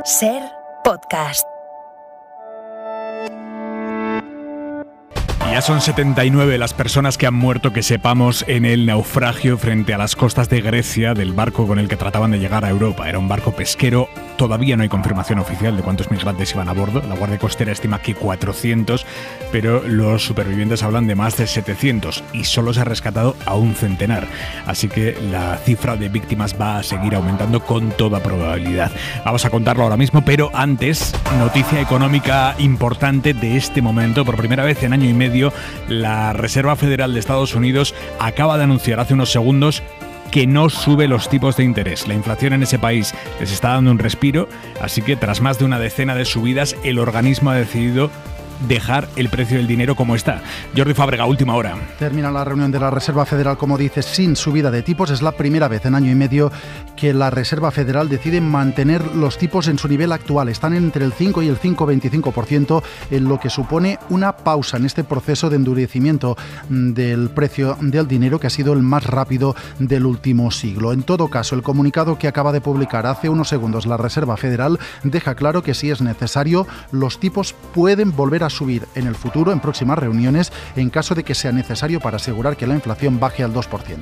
SER Podcast. Ya son 79 las personas que han muerto, que sepamos, en el naufragio frente a las costas de Grecia del barco con el que trataban de llegar a Europa. Era un barco pesquero. Todavía no hay confirmación oficial de cuántos migrantes iban a bordo. La Guardia Costera estima que 400, pero los supervivientes hablan de más de 700 y solo se ha rescatado a un centenar. Así que la cifra de víctimas va a seguir aumentando con toda probabilidad. Vamos a contarlo ahora mismo, pero antes, noticia económica importante de este momento. Por primera vez en año y medio, la Reserva Federal de Estados Unidos acaba de anunciar hace unos segundos que no sube los tipos de interés. La inflación en ese país les está dando un respiro, así que tras más de una decena de subidas, el organismo ha decidido dejar el precio del dinero como está. Jordi Fábrega, última hora. Termina la reunión de la Reserva Federal, como dices, sin subida de tipos. Es la primera vez en año y medio que la Reserva Federal decide mantener los tipos en su nivel actual. Están entre el 5 y el 5,25%, en lo que supone una pausa en este proceso de endurecimiento del precio del dinero, que ha sido el más rápido del último siglo. En todo caso, el comunicado que acaba de publicar hace unos segundos la Reserva Federal deja claro que, si es necesario, los tipos pueden volver a subir en el futuro, en próximas reuniones, en caso de que sea necesario, para asegurar que la inflación baje al 2%.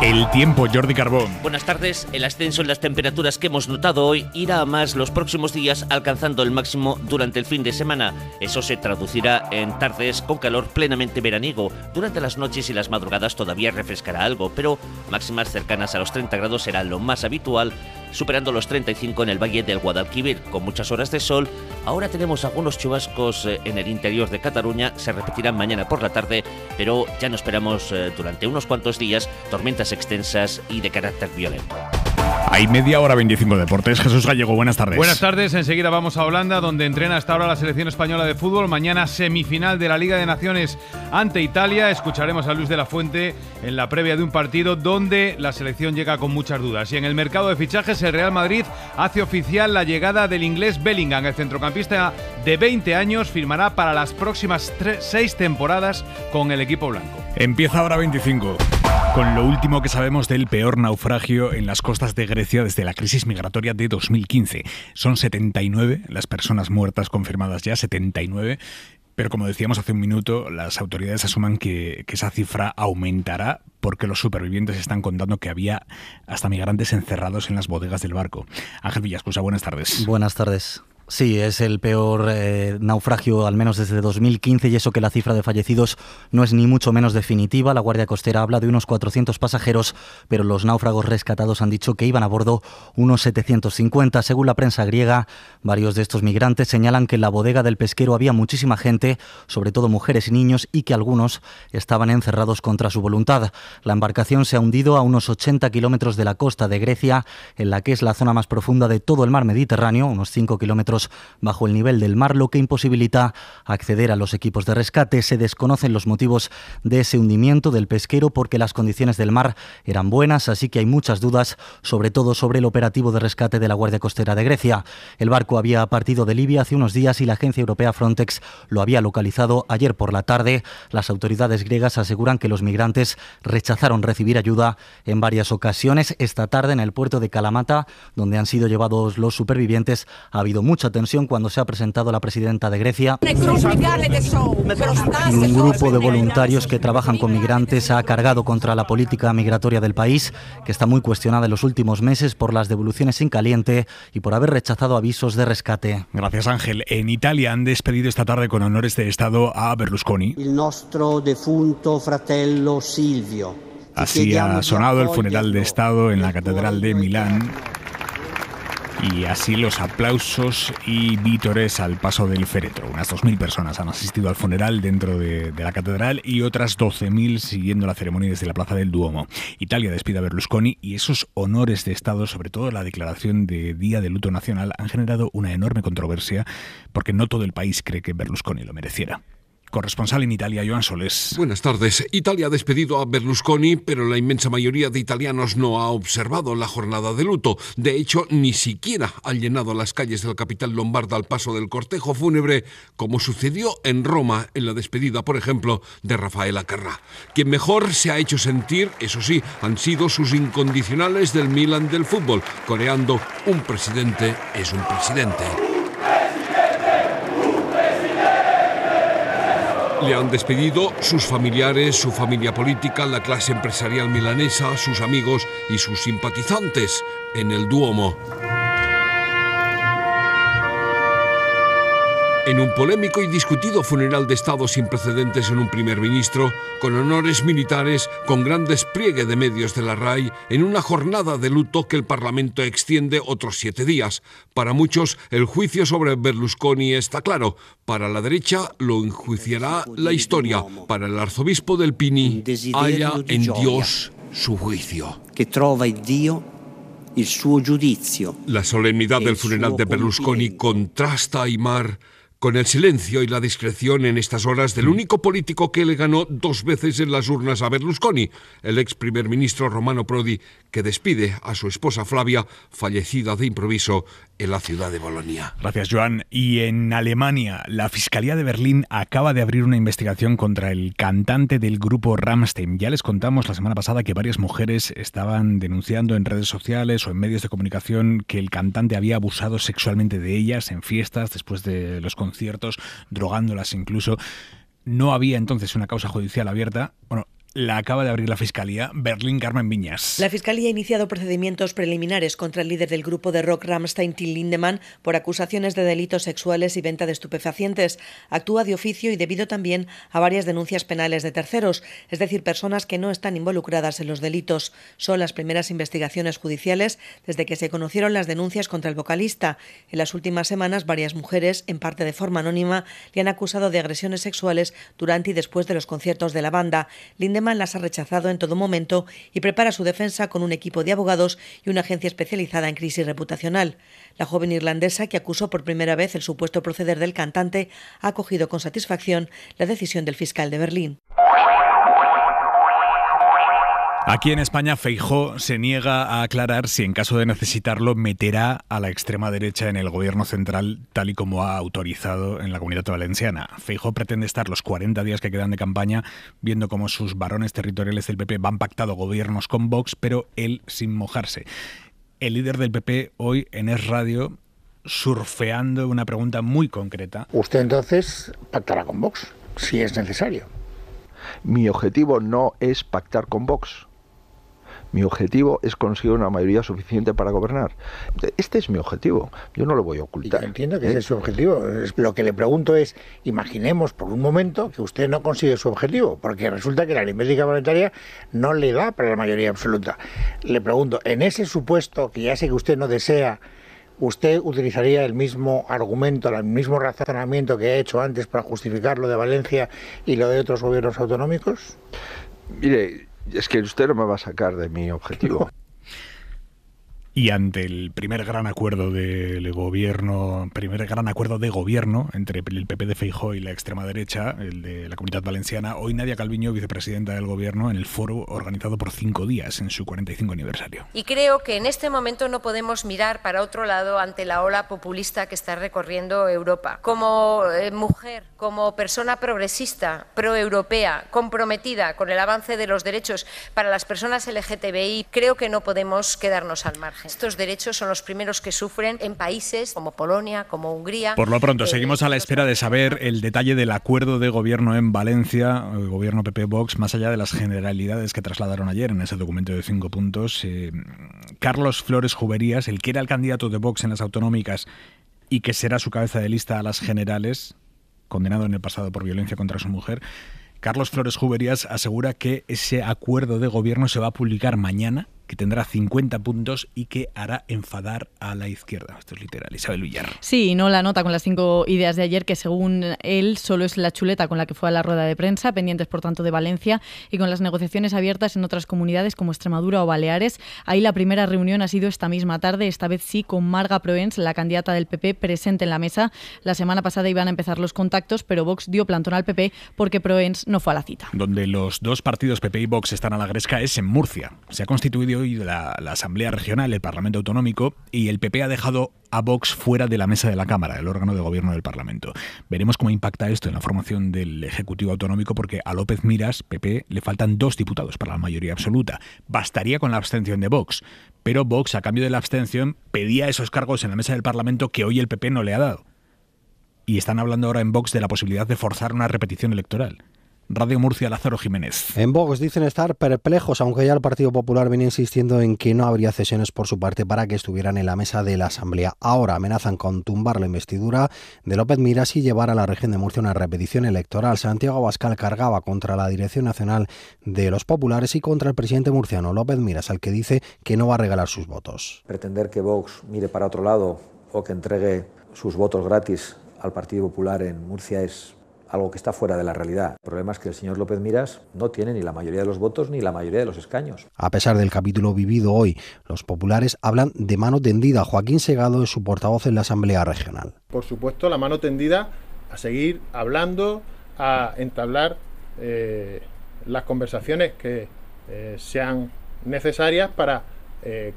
El tiempo, Jordi Carbón. Buenas tardes. El ascenso en las temperaturas que hemos notado hoy irá a más los próximos días, alcanzando el máximo durante el fin de semana. Eso se traducirá en tardes con calor plenamente veraniego. Durante las noches y las madrugadas todavía refrescará algo, pero máximas cercanas a los 30 grados será lo más habitual, superando los 35 en el valle del Guadalquivir, con muchas horas de sol. Ahora tenemos algunos chubascos en el interior de Cataluña, se repetirán mañana por la tarde, pero ya no esperamos durante unos cuantos días tormentas extensas y de carácter violento. Hay media hora 25 deportes. Jesús Gallego, buenas tardes. Buenas tardes. Enseguida vamos a Holanda, donde entrena hasta ahora la selección española de fútbol. Mañana semifinal de la Liga de Naciones ante Italia. Escucharemos a Luis de la Fuente en la previa de un partido donde la selección llega con muchas dudas. Y en el mercado de fichajes, el Real Madrid hace oficial la llegada del inglés Bellingham. El centrocampista de 20 años firmará para las próximas 6 temporadas con el equipo blanco. Empieza ahora 25. Con lo último que sabemos del peor naufragio en las costas de Grecia desde la crisis migratoria de 2015. Son 79 las personas muertas confirmadas ya, 79. Pero como decíamos hace un minuto, las autoridades asuman que esa cifra aumentará, porque los supervivientes están contando que había hasta migrantes encerrados en las bodegas del barco. Ángel Villascusa, buenas tardes. Buenas tardes. Sí, es el peor naufragio, al menos desde 2015, y eso que la cifra de fallecidos no es ni mucho menos definitiva. La Guardia Costera habla de unos 400 pasajeros, pero los náufragos rescatados han dicho que iban a bordo unos 750. Según la prensa griega, varios de estos migrantes señalan que en la bodega del pesquero había muchísima gente, sobre todo mujeres y niños, y que algunos estaban encerrados contra su voluntad. La embarcación se ha hundido a unos 80 kilómetros de la costa de Grecia, en la que es la zona más profunda de todo el mar Mediterráneo, unos 5 kilómetros bajo el nivel del mar, lo que imposibilita acceder a los equipos de rescate. Se desconocen los motivos de ese hundimiento del pesquero, porque las condiciones del mar eran buenas, así que hay muchas dudas, sobre todo sobre el operativo de rescate de la Guardia Costera de Grecia. El barco había partido de Libia hace unos días y la agencia europea Frontex lo había localizado ayer por la tarde. Las autoridades griegas aseguran que los migrantes rechazaron recibir ayuda en varias ocasiones. Esta tarde, en el puerto de Kalamata, donde han sido llevados los supervivientes, ha habido mucha tensión cuando se ha presentado la presidenta de Grecia. Y un grupo de voluntarios que trabajan con migrantes ha cargado contra la política migratoria del país, que está muy cuestionada en los últimos meses por las devoluciones en caliente y por haber rechazado avisos de rescate. Gracias, Ángel. En Italia han despedido esta tarde con honores de Estado a Berlusconi. Il nostro defunto fratello Silvio. Así ha sonado el funeral de Estado en la Catedral de Milán. Y así los aplausos y vítores al paso del féretro. Unas 2.000 personas han asistido al funeral dentro de la catedral y otras 12.000 siguiendo la ceremonia desde la plaza del Duomo. Italia despide a Berlusconi, y esos honores de Estado, sobre todo la declaración de Día de Luto Nacional, han generado una enorme controversia, porque no todo el país cree que Berlusconi lo mereciera. Corresponsal en Italia, Joan Solés. Buenas tardes. Italia ha despedido a Berlusconi, pero la inmensa mayoría de italianos no ha observado la jornada de luto. De hecho, ni siquiera han llenado las calles de la capital lombarda al paso del cortejo fúnebre, como sucedió en Roma en la despedida, por ejemplo, de Raffaella Carrà. Quien mejor se ha hecho sentir, eso sí, han sido sus incondicionales del Milan del fútbol, coreando: un presidente es un presidente. Le han despedido sus familiares, su familia política, la clase empresarial milanesa, sus amigos y sus simpatizantes en el Duomo. En un polémico y discutido funeral de Estado sin precedentes en un primer ministro, con honores militares, con gran despliegue de medios de la RAI, en una jornada de luto que el Parlamento extiende otros 7 días. Para muchos, el juicio sobre Berlusconi está claro. Para la derecha, lo enjuiciará la historia. Para el arzobispo del Pini, haya en Dios su juicio. Que trova en Dio il suo giudizio. La solemnidad del funeral de Berlusconi contrasta, Aimar, con el silencio y la discreción en estas horas del único político que le ganó 2 veces en las urnas a Berlusconi, el ex primer ministro Romano Prodi, que despide a su esposa Flavia, fallecida de improviso en la ciudad de Bolonia. Gracias, Joan. Y en Alemania, la Fiscalía de Berlín acaba de abrir una investigación contra el cantante del grupo Rammstein. Ya les contamos la semana pasada que varias mujeres estaban denunciando en redes sociales o en medios de comunicación que el cantante había abusado sexualmente de ellas en fiestas, después de los conciertos, drogándolas incluso. No había entonces una causa judicial abierta. Bueno, la acaba de abrir la Fiscalía. Berlín, Carmen Viñas. La Fiscalía ha iniciado procedimientos preliminares contra el líder del grupo de rock Rammstein, Till Lindemann, por acusaciones de delitos sexuales y venta de estupefacientes. Actúa de oficio y debido también a varias denuncias penales de terceros, es decir, personas que no están involucradas en los delitos. Son las primeras investigaciones judiciales desde que se conocieron las denuncias contra el vocalista. En las últimas semanas, varias mujeres, en parte de forma anónima, le han acusado de agresiones sexuales durante y después de los conciertos de la banda. Lindemann las ha rechazado en todo momento y prepara su defensa con un equipo de abogados y una agencia especializada en crisis reputacional. La joven irlandesa, que acusó por primera vez el supuesto proceder del cantante, ha acogido con satisfacción la decisión del fiscal de Berlín. Aquí en España, Feijóo se niega a aclarar si en caso de necesitarlo meterá a la extrema derecha en el gobierno central, tal y como ha autorizado en la Comunidad Valenciana. Feijóo pretende estar los 40 días que quedan de campaña viendo cómo sus varones territoriales del PP van pactado gobiernos con Vox, pero él sin mojarse. El líder del PP hoy en Es Radio, surfeando una pregunta muy concreta. Usted entonces pactará con Vox, si es necesario. Mi objetivo no es pactar con Vox. Mi objetivo es conseguir una mayoría suficiente para gobernar. Este es mi objetivo. Yo no lo voy a ocultar. Yo entiendo que ese es su objetivo. Lo que le pregunto es, imaginemos por un momento que usted no consigue su objetivo, porque resulta que la aritmética monetaria no le da para la mayoría absoluta. Le pregunto, en ese supuesto, que ya sé que usted no desea, ¿usted utilizaría el mismo argumento, el mismo razonamiento que ha hecho antes para justificar lo de Valencia y lo de otros gobiernos autonómicos? Mire, es que usted no me va a sacar de mi objetivo. Y ante el primer gran acuerdo de gobierno entre el PP de Feijóo y la extrema derecha, el de la Comunidad Valenciana, hoy Nadia Calviño, vicepresidenta del Gobierno, en el foro organizado por 5 días en su 45 aniversario. Y creo que en este momento no podemos mirar para otro lado ante la ola populista que está recorriendo Europa. Como mujer, como persona progresista, proeuropea, comprometida con el avance de los derechos para las personas LGTBI, creo que no podemos quedarnos al margen. Estos derechos son los primeros que sufren en países como Polonia, como Hungría. Por lo pronto, seguimos a la espera de saber el detalle del acuerdo de gobierno en Valencia, el gobierno PP-Vox, más allá de las generalidades que trasladaron ayer en ese documento de 5 puntos. Carlos Flores Juberías, el que era el candidato de Vox en las autonómicas y que será su cabeza de lista a las generales, condenado en el pasado por violencia contra su mujer, Carlos Flores Juberías asegura que ese acuerdo de gobierno se va a publicar mañana que tendrá 50 puntos y que hará enfadar a la izquierda. Esto es literal. Isabel Villar. Sí, no la nota con las 5 ideas de ayer, que según él solo es la chuleta con la que fue a la rueda de prensa, pendientes por tanto de Valencia, y con las negociaciones abiertas en otras comunidades como Extremadura o Baleares. Ahí la primera reunión ha sido esta misma tarde, esta vez sí con Marga Proens, la candidata del PP, presente en la mesa. La semana pasada iban a empezar los contactos, pero Vox dio plantón al PP porque Proens no fue a la cita. Donde los dos partidos PP y Vox están a la gresca es en Murcia. Se ha constituido hoy la Asamblea Regional, el Parlamento Autonómico, y el PP ha dejado a Vox fuera de la mesa de la Cámara, el órgano de gobierno del Parlamento. Veremos cómo impacta esto en la formación del Ejecutivo Autonómico, porque a López Miras, PP, le faltan 2 diputados para la mayoría absoluta. Bastaría con la abstención de Vox, pero Vox, a cambio de la abstención, pedía esos cargos en la mesa del Parlamento que hoy el PP no le ha dado. Y están hablando ahora en Vox de la posibilidad de forzar una repetición electoral. Radio Murcia, Lázaro Jiménez. En Vox dicen estar perplejos, aunque ya el Partido Popular viene insistiendo en que no habría cesiones por su parte para que estuvieran en la mesa de la Asamblea. Ahora amenazan con tumbar la investidura de López Miras y llevar a la región de Murcia una repetición electoral. Santiago Abascal cargaba contra la Dirección Nacional de los Populares y contra el presidente murciano, López Miras, al que dice que no va a regalar sus votos. Pretender que Vox mire para otro lado o que entregue sus votos gratis al Partido Popular en Murcia es algo que está fuera de la realidad. El problema es que el señor López Miras no tiene ni la mayoría de los votos ni la mayoría de los escaños. A pesar del capítulo vivido hoy, los populares hablan de mano tendida. Joaquín Segado es su portavoz en la Asamblea Regional. Por supuesto, la mano tendida a seguir hablando, a entablar las conversaciones que sean necesarias para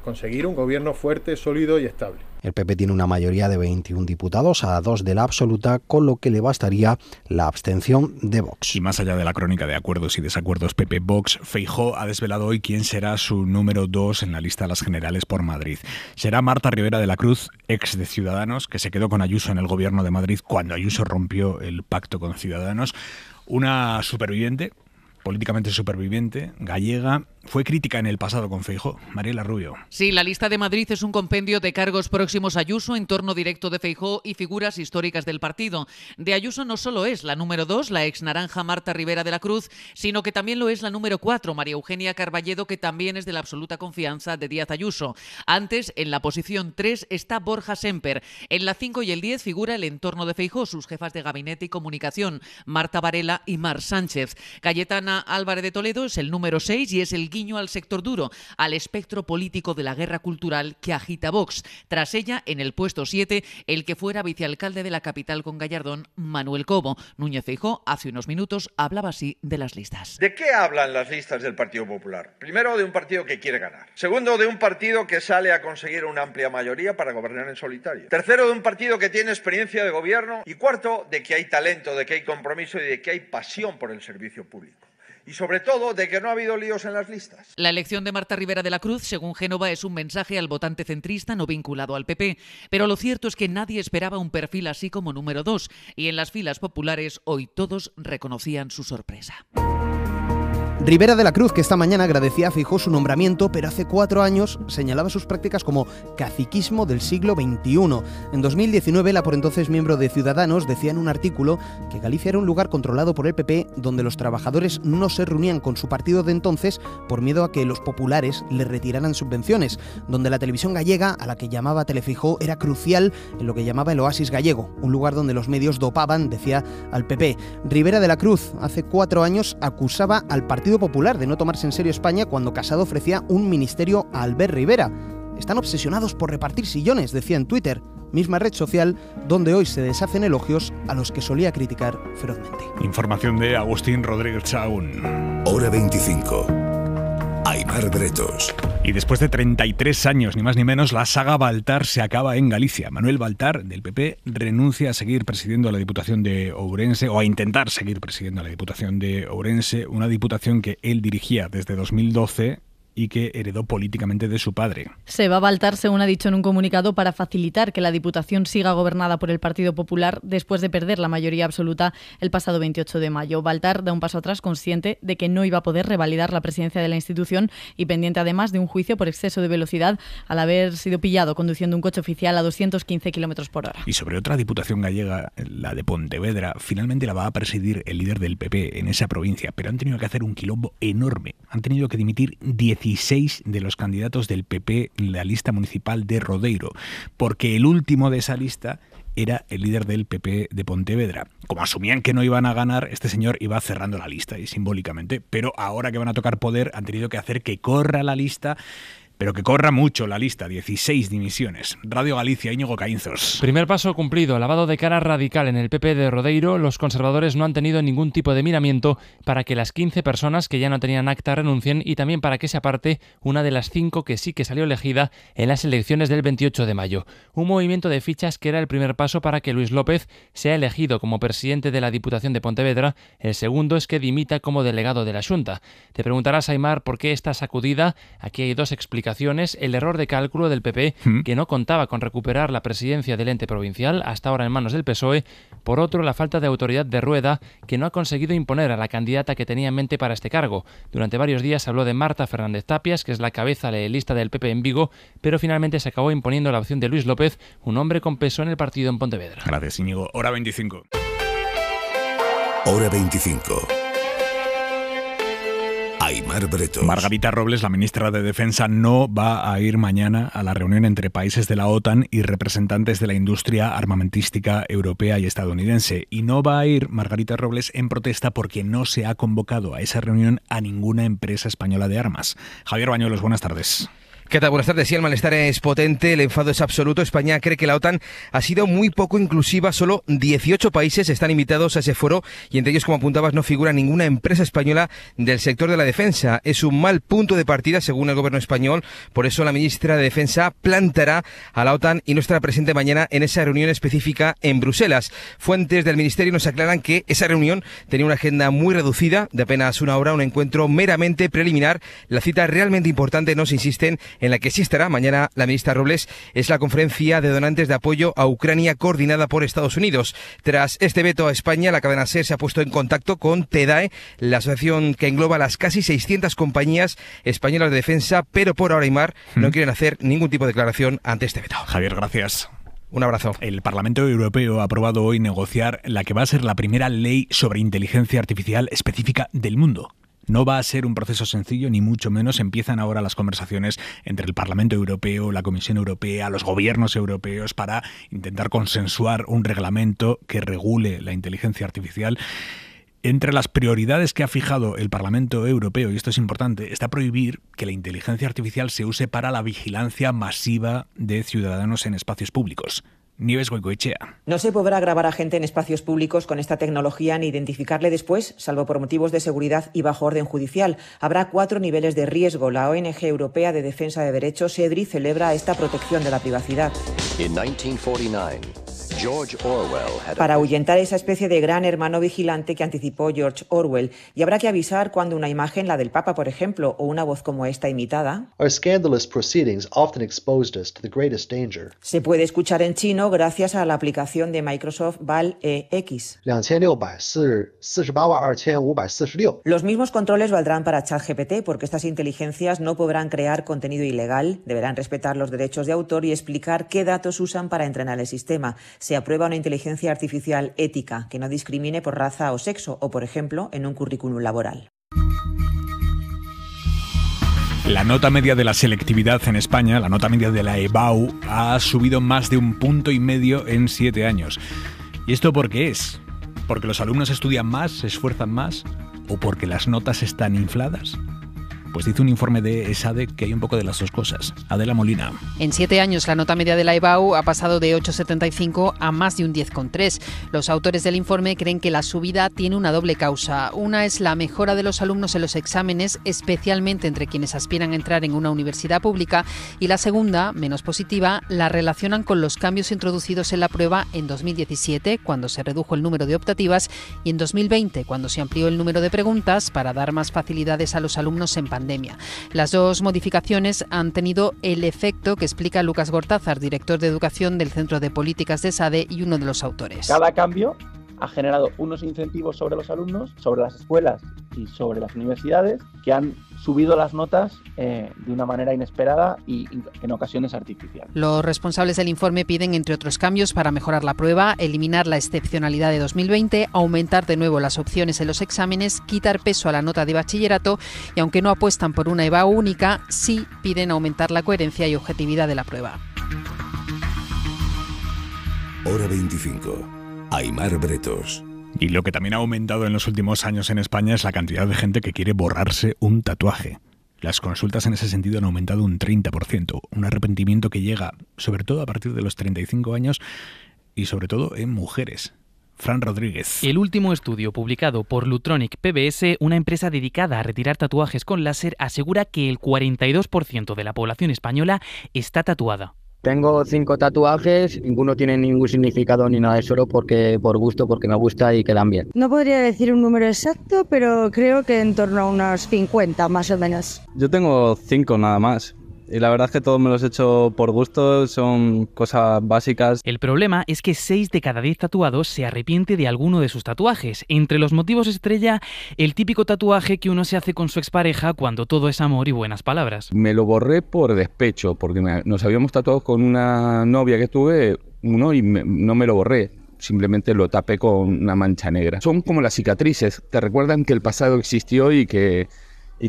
conseguir un gobierno fuerte, sólido y estable. El PP tiene una mayoría de 21 diputados a 2 de la absoluta, con lo que le bastaría la abstención de Vox. Y más allá de la crónica de acuerdos y desacuerdos PP-Vox, Feijóo ha desvelado hoy quién será su número 2 en la lista de las generales por Madrid. Será Marta Rivera de la Cruz, ex de Ciudadanos, que se quedó con Ayuso en el gobierno de Madrid cuando Ayuso rompió el pacto con Ciudadanos. Una superviviente, políticamente superviviente, gallega. Fue crítica en el pasado con Feijóo. Mariela Rubio. Sí, la lista de Madrid es un compendio de cargos próximos a Ayuso, entorno directo de Feijóo y figuras históricas del partido. De Ayuso no solo es la número 2, la ex naranja Marta Rivera de la Cruz, sino que también lo es la número 4, María Eugenia Carballedo, que también es de la absoluta confianza de Díaz Ayuso. Antes, en la posición 3 está Borja Semper. En la 5 y el 10 figura el entorno de Feijóo, sus jefas de gabinete y comunicación, Marta Varela y Mar Sánchez. Cayetana Álvarez de Toledo es el número 6 y es el guiño al sector duro, al espectro político de la guerra cultural que agita Vox. Tras ella, en el puesto 7, el que fuera vicealcalde de la capital con Gallardón, Manuel Cobo. Núñez Feijóo, hace unos minutos, hablaba así de las listas. ¿De qué hablan las listas del Partido Popular? Primero, de un partido que quiere ganar. Segundo, de un partido que sale a conseguir una amplia mayoría para gobernar en solitario. Tercero, de un partido que tiene experiencia de gobierno. Y cuarto, de que hay talento, de que hay compromiso y de que hay pasión por el servicio público. Y sobre todo, de que no ha habido líos en las listas. La elección de Marta Rivera de la Cruz, según Génova, es un mensaje al votante centrista no vinculado al PP. Pero lo cierto es que nadie esperaba un perfil así como número 2. Y en las filas populares, hoy todos reconocían su sorpresa. Rivera de la Cruz, que esta mañana agradecía a Feijóo su nombramiento, pero hace 4 años señalaba sus prácticas como caciquismo del siglo XXI. En 2019, la por entonces miembro de Ciudadanos decía en un artículo que Galicia era un lugar controlado por el PP donde los trabajadores no se reunían con su partido de entonces por miedo a que los populares les retiraran subvenciones, donde la televisión gallega, a la que llamaba Telefeijóo, era crucial en lo que llamaba el oasis gallego, un lugar donde los medios dopaban, decía, al PP. Rivera de la Cruz, hace 4 años, acusaba al Partido Popular de no tomarse en serio España cuando Casado ofrecía un ministerio a Albert Rivera. Están obsesionados por repartir sillones, decía en Twitter, misma red social donde hoy se deshacen elogios a los que solía criticar ferozmente. Información de Agustín Rodríguez Sahún. Hora 25. Aimar Bretos. Y después de 33 años, ni más ni menos, la saga Baltar se acaba en Galicia. Manuel Baltar, del PP, renuncia a seguir presidiendo la Diputación de Ourense, o a intentar seguir presidiendo la Diputación de Ourense, una diputación que él dirigía desde 2012 y que heredó políticamente de su padre. Se va a Baltar, según ha dicho en un comunicado, para facilitar que la Diputación siga gobernada por el Partido Popular después de perder la mayoría absoluta el pasado 28 de mayo. Baltar da un paso atrás, consciente de que no iba a poder revalidar la presidencia de la institución y pendiente además de un juicio por exceso de velocidad al haber sido pillado conduciendo un coche oficial a 215 km por hora. Y sobre otra diputación gallega, la de Pontevedra, finalmente la va a presidir el líder del PP en esa provincia, pero han tenido que hacer un quilombo enorme. Han tenido que dimitir 17 16 de los candidatos del PP en la lista municipal de Rodeiro, porque el último de esa lista era el líder del PP de Pontevedra. Como asumían que no iban a ganar, este señor iba cerrando la lista, y simbólicamente, pero ahora que van a tocar poder han tenido que hacer que corra la lista, pero que corra mucho la lista, 16 dimisiones. Radio Galicia, Íñigo Caínzos. Primer paso cumplido, lavado de cara radical en el PP de Rodeiro. Los conservadores no han tenido ningún tipo de miramiento para que las 15 personas que ya no tenían acta renuncien y también para que se aparte una de las 5 que sí que salió elegida en las elecciones del 28 de mayo. Un movimiento de fichas que era el primer paso para que Luis López sea elegido como presidente de la Diputación de Pontevedra. El segundo es que dimita como delegado de la Xunta. Te preguntarás, Aimar, ¿por qué esta sacudida? Aquí hay dos explicaciones. El error de cálculo del PP, que no contaba con recuperar la presidencia del ente provincial, hasta ahora en manos del PSOE. Por otro, la falta de autoridad de Rueda, que no ha conseguido imponer a la candidata que tenía en mente para este cargo. Durante varios días habló de Marta Fernández Tapias, que es la cabeza lealista del PP en Vigo, pero finalmente se acabó imponiendo la opción de Luis López, un hombre con peso en el partido en Pontevedra. Gracias, Íñigo. Hora 25. Hora 25. Aimar Bretos. Margarita Robles, la ministra de Defensa, no va a ir mañana a la reunión entre países de la OTAN y representantes de la industria armamentística europea y estadounidense. Y no va a ir Margarita Robles en protesta porque no se ha convocado a esa reunión a ninguna empresa española de armas. Javier Bañuelos, buenas tardes. ¿Qué tal? Buenas tardes. Sí, el malestar es potente, el enfado es absoluto. España cree que la OTAN ha sido muy poco inclusiva. Solo 18 países están invitados a ese foro y entre ellos, como apuntabas, no figura ninguna empresa española del sector de la defensa. Es un mal punto de partida, según el gobierno español. Por eso la ministra de Defensa plantará a la OTAN y no estará presente mañana en esa reunión específica en Bruselas. Fuentes del ministerio nos aclaran que esa reunión tenía una agenda muy reducida, de apenas una hora, un encuentro meramente preliminar. La cita realmente importante, nos insisten, en la que sí estará mañana la ministra Robles, es la conferencia de donantes de apoyo a Ucrania coordinada por Estados Unidos. Tras este veto a España, la cadena SER se ha puesto en contacto con TEDAE, la asociación que engloba las casi 600 compañías españolas de defensa, pero por ahora, Aimar, no quieren hacer ningún tipo de declaración ante este veto. Javier, gracias. Un abrazo. El Parlamento Europeo ha aprobado hoy negociar la que va a ser la primera ley sobre inteligencia artificial específica del mundo. No va a ser un proceso sencillo, ni mucho menos. Empiezan ahora las conversaciones entre el Parlamento Europeo, la Comisión Europea, los gobiernos europeos para intentar consensuar un reglamento que regule la inteligencia artificial. Entre las prioridades que ha fijado el Parlamento Europeo, y esto es importante, está prohibir que la inteligencia artificial se use para la vigilancia masiva de ciudadanos en espacios públicos. Nieves Goicoechea. No se podrá grabar a gente en espacios públicos con esta tecnología ni identificarle después, salvo por motivos de seguridad y bajo orden judicial. Habrá 4 niveles de riesgo. La ONG Europea de Defensa de Derechos, EDRI, celebra esta protección de la privacidad. Para ahuyentar esa especie de gran hermano vigilante que anticipó George Orwell. Y habrá que avisar cuando una imagen, la del Papa, por ejemplo, o una voz como esta imitada, se puede escuchar en chino gracias a la aplicación de Microsoft Val-EX. Los mismos controles valdrán para ChatGPT porque estas inteligencias no podrán crear contenido ilegal, deberán respetar los derechos de autor y explicar qué datos usan para entrenar el sistema. Se aprueba una inteligencia artificial ética que no discrimine por raza o sexo o, por ejemplo, en un currículum laboral. La nota media de la selectividad en España, la nota media de la EBAU, ha subido más de 1,5 puntos en 7 años. ¿Y esto por qué es? ¿Porque los alumnos estudian más, se esfuerzan más? ¿O porque las notas están infladas? Pues dice un informe de ESADE que hay un poco de las dos cosas. Adela Molina. En 7 años la nota media de la EBAU ha pasado de 8,75 a más de un 10,3. Los autores del informe creen que la subida tiene una doble causa. Una es la mejora de los alumnos en los exámenes, especialmente entre quienes aspiran a entrar en una universidad pública. Y la segunda, menos positiva, la relacionan con los cambios introducidos en la prueba en 2017, cuando se redujo el número de optativas, y en 2020, cuando se amplió el número de preguntas para dar más facilidades a los alumnos en pandemia. Las dos modificaciones han tenido el efecto que explica Lucas Gortázar, director de Educación del Centro de Políticas de SADE y uno de los autores. Cada cambio ha generado unos incentivos sobre los alumnos, sobre las escuelas y sobre las universidades, que han subido las notas de una manera inesperada y en ocasiones artificial. Los responsables del informe piden, entre otros cambios, para mejorar la prueba, eliminar la excepcionalidad de 2020, aumentar de nuevo las opciones en los exámenes, quitar peso a la nota de bachillerato y, aunque no apuestan por una EBAU única, sí piden aumentar la coherencia y objetividad de la prueba. Hora 25. Aimar Bretos. Y lo que también ha aumentado en los últimos años en España es la cantidad de gente que quiere borrarse un tatuaje. Las consultas en ese sentido han aumentado un 30%, un arrepentimiento que llega sobre todo a partir de los 35 años y sobre todo en mujeres. Fran Rodríguez. El último estudio publicado por Lutronic PBS, una empresa dedicada a retirar tatuajes con láser, asegura que el 42% de la población española está tatuada. Tengo 5 tatuajes, ninguno tiene ningún significado ni nada, solo porque por gusto, porque me gusta y quedan bien. No podría decir un número exacto, pero creo que en torno a unos 50 más o menos. Yo tengo 5 nada más. Y la verdad es que todos me los he hecho por gusto, son cosas básicas. El problema es que 6 de cada 10 tatuados se arrepiente de alguno de sus tatuajes. Entre los motivos estrella, el típico tatuaje que uno se hace con su expareja cuando todo es amor y buenas palabras. Me lo borré por despecho, porque nos habíamos tatuado con una novia que tuve, uno, y no me lo borré. Simplemente lo tapé con una mancha negra. Son como las cicatrices, te recuerdan que el pasado existió y que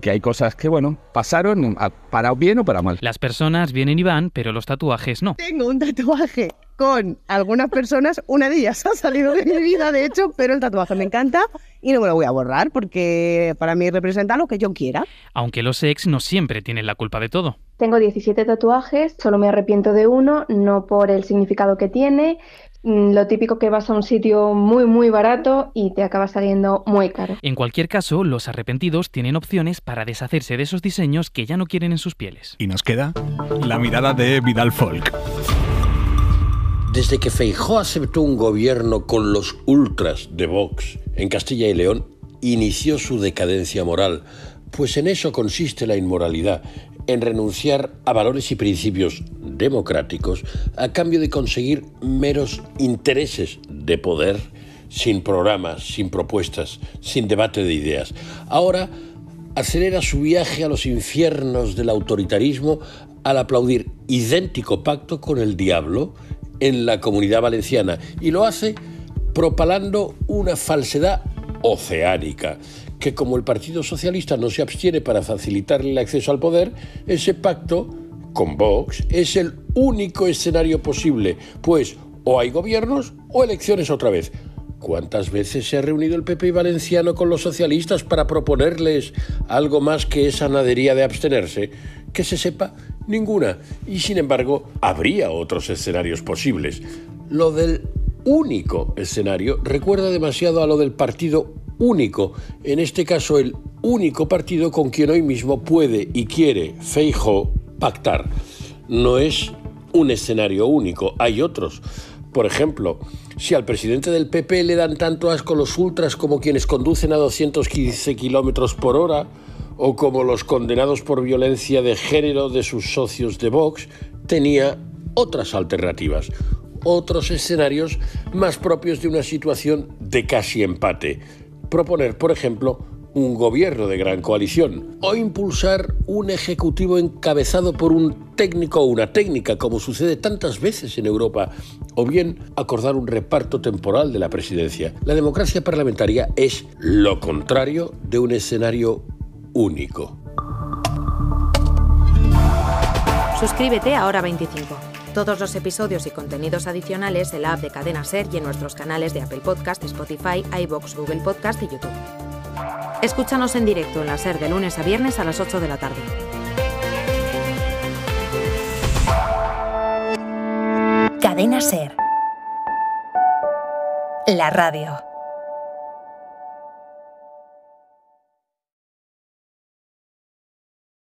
hay cosas que, bueno, pasaron para bien o para mal. Las personas vienen y van, pero los tatuajes no. Tengo un tatuaje con algunas personas, una de ellas ha salido de mi vida, de hecho, pero el tatuaje me encanta y no me lo voy a borrar porque para mí representa lo que yo quiera. Aunque los ex no siempre tienen la culpa de todo. Tengo 17 tatuajes, solo me arrepiento de uno, no por el significado que tiene. Lo típico que vas a un sitio muy muy barato y te acaba saliendo muy caro. En cualquier caso, los arrepentidos tienen opciones para deshacerse de esos diseños que ya no quieren en sus pieles. Y nos queda la mirada de Vidal Folk. Desde que Feijóo aceptó un gobierno con los ultras de Vox en Castilla y León, inició su decadencia moral, pues en eso consiste la inmoralidad, en renunciar a valores y principios democráticos a cambio de conseguir meros intereses de poder, sin programas, sin propuestas, sin debate de ideas. Ahora acelera su viaje a los infiernos del autoritarismo al aplaudir idéntico pacto con el diablo en la Comunidad Valenciana, y lo hace propalando una falsedad oceánica, que como el Partido Socialista no se abstiene para facilitarle el acceso al poder, ese pacto con Vox es el único escenario posible, pues o hay gobiernos o elecciones otra vez. ¿Cuántas veces se ha reunido el PP valenciano con los socialistas para proponerles algo más que esa nadería de abstenerse? Que se sepa, ninguna. Y sin embargo, habría otros escenarios posibles. Lo del único escenario recuerda demasiado a lo del partido único, en este caso el único partido con quien hoy mismo puede y quiere Feijóo pactar. No es un escenario único, hay otros. Por ejemplo, si al presidente del PP le dan tanto asco los ultras como quienes conducen a 215 kilómetros por hora, o como los condenados por violencia de género de sus socios de Vox, tenía otras alternativas, otros escenarios más propios de una situación de casi empate. Proponer, por ejemplo, un gobierno de gran coalición o impulsar un ejecutivo encabezado por un técnico o una técnica, como sucede tantas veces en Europa, o bien acordar un reparto temporal de la presidencia. La democracia parlamentaria es lo contrario de un escenario único. Suscríbete a Hora 25. Todos los episodios y contenidos adicionales en la app de Cadena SER y en nuestros canales de Apple Podcast, Spotify, iVoox, Google Podcast y YouTube. Escúchanos en directo en la SER de lunes a viernes a las 8 de la tarde. Cadena SER. La radio.